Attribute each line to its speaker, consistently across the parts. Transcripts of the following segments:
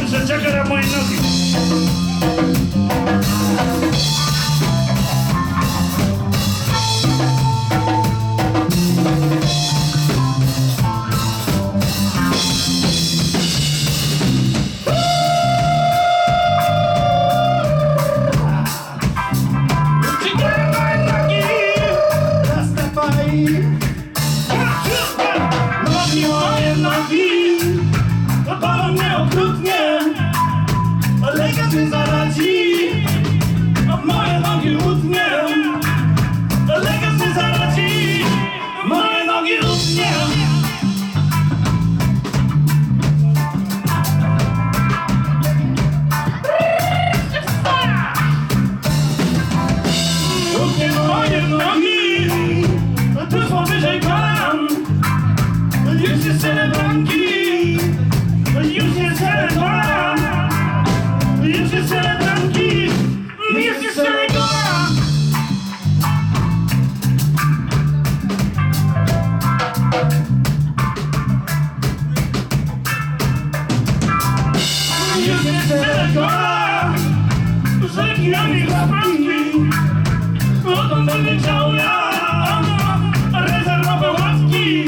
Speaker 1: że czeka na moje nogi.
Speaker 2: Bolą mnie okrutnie, lekarz mi zaradzi, a moje nogi utnie. Lekarz mi zaradzi, moje nogi utnie. Utnie moje nogi, tu są wyżej kolan, już jest celebranki. Już jest celebra, już jest celebranki, już jest celebra. Już jest celebra, rzeki na mnie sprawki, potem będę chciał ja rezerwowe ławki,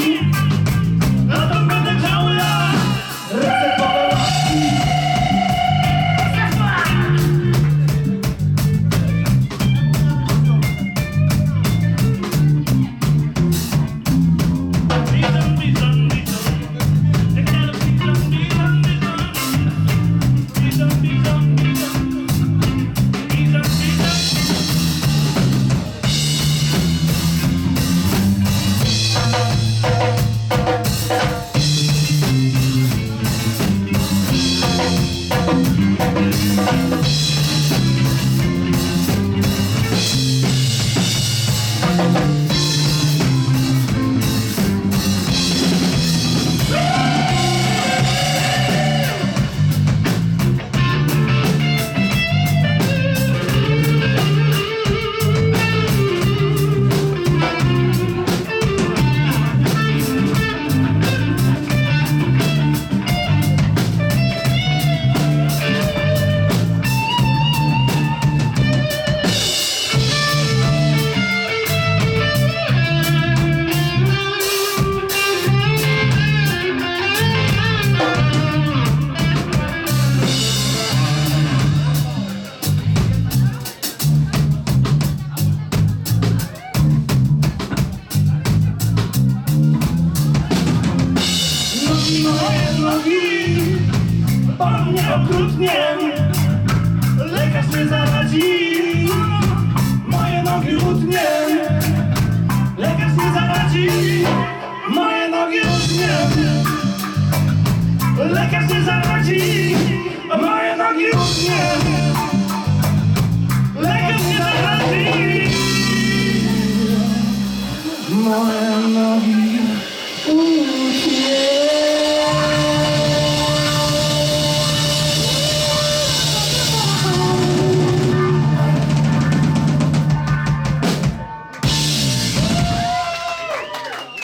Speaker 2: potem będę chciał ja rezerwowe ławki. Moje nogi, bolą mnie okrutnie, lekarz mnie zaradzi, moje nogi utnie.